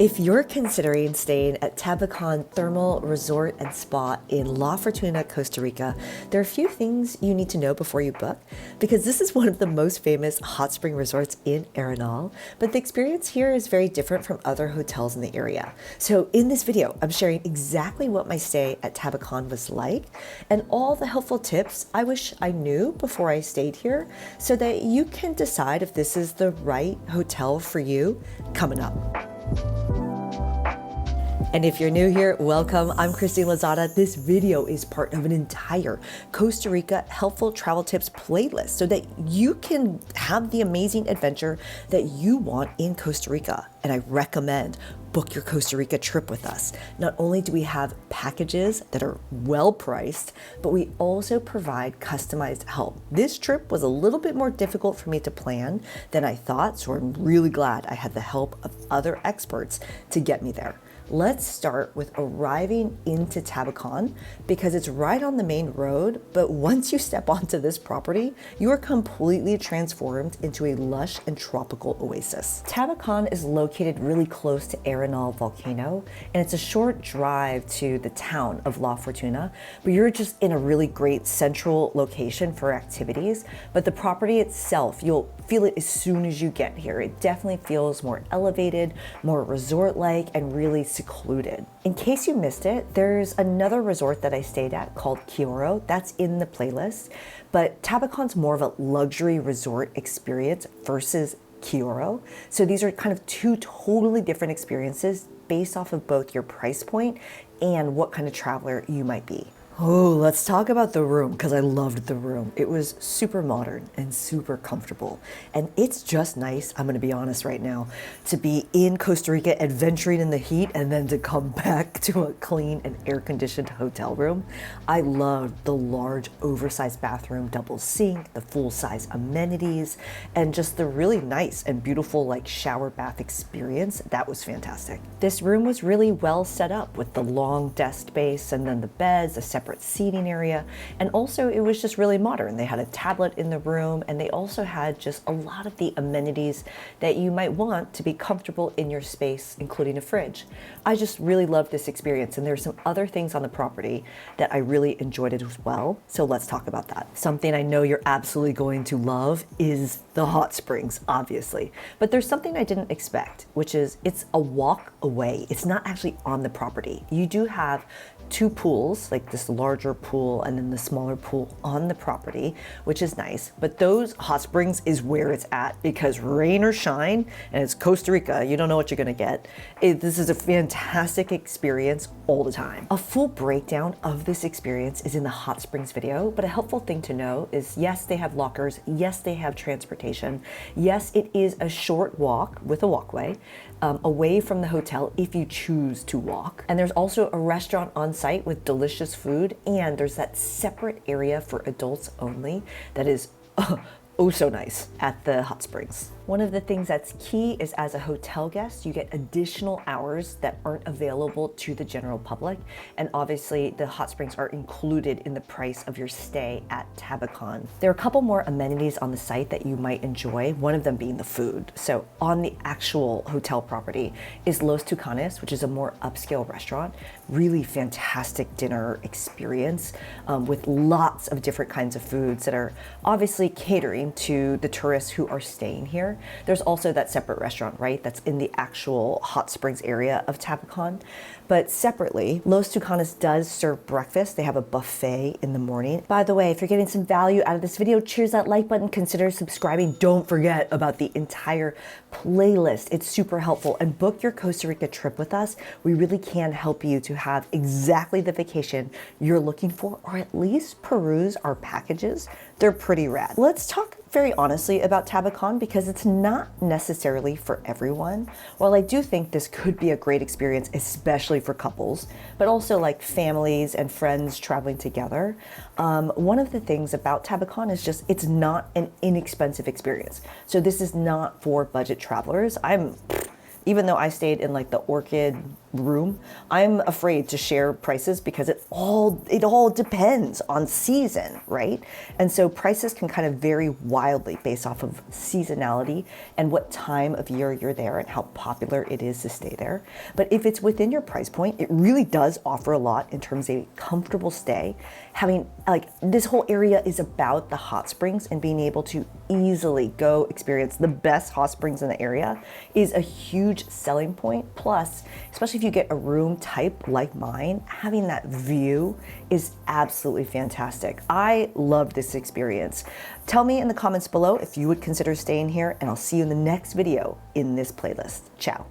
If you're considering staying at Tabacón Thermal Resort and Spa in La Fortuna, Costa Rica, there are a few things you need to know before you book, because this is one of the most famous hot spring resorts in Arenal, but the experience here is very different from other hotels in the area. So in this video, I'm sharing exactly what my stay at Tabacón was like and all the helpful tips I wish I knew before I stayed here so that you can decide if this is the right hotel for you coming up. And if you're new here, welcome. I'm Lozada. This video is part of an entire Costa Rica helpful travel tips playlist so that you can have the amazing adventure that you want in Costa Rica. And I recommend book your Costa Rica trip with us. Not only do we have packages that are well priced, but we also provide customized help. This trip was a little bit more difficult for me to plan than I thought, so I'm really glad I had the help of other experts to get me there. Let's start with arriving into Tabacón because it's right on the main road, but once you step onto this property, you are completely transformed into a lush and tropical oasis. Tabacón is located really close to Arenal volcano, and it's a short drive to the town of La Fortuna, but you're just in a really great central location for activities. But the property itself, you'll feel it as soon as you get here. It definitely feels more elevated, more resort-like, and really secluded. In case you missed it, there's another resort that I stayed at called Kioro. That's in the playlist, but Tabacón's more of a luxury resort experience versus Kioro. So these are kind of two totally different experiences based off of both your price point and what kind of traveler you might be. Oh, let's talk about the room because I loved the room. It was super modern and super comfortable. And it's just nice, I'm going to be honest right now, to be in Costa Rica adventuring in the heat and then to come back to a clean and air-conditioned hotel room. I loved the large oversized bathroom, double sink, the full-size amenities, and just the really nice and beautiful like shower bath experience. That was fantastic. This room was really well set up with the long desk base and then the beds, a separate seating area, and also it was just really modern. They had a tablet in the room, and they also had just a lot of the amenities that you might want to be comfortable in your space, including a fridge. I just really loved this experience, and there's some other things on the property that I really enjoyed it as well, so let's talk about that. Something I know you're absolutely going to love is the hot springs, obviously, but there's something I didn't expect, which is it's a walk away. It's not actually on the property. You do have two pools, like this larger pool and then the smaller pool on the property, which is nice. But those hot springs is where it's at because rain or shine, and it's Costa Rica, you don't know what you're gonna get. This is a fantastic experience all the time. A full breakdown of this experience is in the hot springs video, but a helpful thing to know is yes, they have lockers, yes, they have transportation, yes, it is a short walk with a walkway away from the hotel if you choose to walk. And there's also a restaurant on site with delicious food, and there's that separate area for adults only that is oh so nice at the hot springs. One of the things that's key is as a hotel guest, you get additional hours that aren't available to the general public. And obviously the hot springs are included in the price of your stay at Tabacón. There are a couple more amenities on the site that you might enjoy, one of them being the food. So on the actual hotel property is Los Tucanes, which is a more upscale restaurant, really fantastic dinner experience with lots of different kinds of foods that are obviously catering to the tourists who are staying here. There's also that separate restaurant, right? That's in the actual hot springs area of Tabacón. But separately, Los Tucanes does serve breakfast. They have a buffet in the morning. By the way, if you're getting some value out of this video, cheers that like button, consider subscribing. Don't forget about the entire playlist. It's super helpful. And book your Costa Rica trip with us. We really can help you to have exactly the vacation you're looking for, or at least peruse our packages. They're pretty rad. Let's talk very honestly about Tabacón because it's not necessarily for everyone. While I do think this could be a great experience, especially for couples, but also like families and friends traveling together. One of the things about Tabacón is just, it's not an inexpensive experience. So this is not for budget travelers. Even though I stayed in like the Orchid room. I'm afraid to share prices because it all depends on season, right? And so prices can kind of vary wildly based off of seasonality and what time of year you're there and how popular it is to stay there. But if it's within your price point, it really does offer a lot in terms of a comfortable stay. Having, like, this whole area is about the hot springs, and being able to easily go experience the best hot springs in the area is a huge selling point. Plus, especially if you get a room type like mine, having that view is absolutely fantastic. I loved this experience. Tell me in the comments below if you would consider staying here, and I'll see you in the next video in this playlist. Ciao.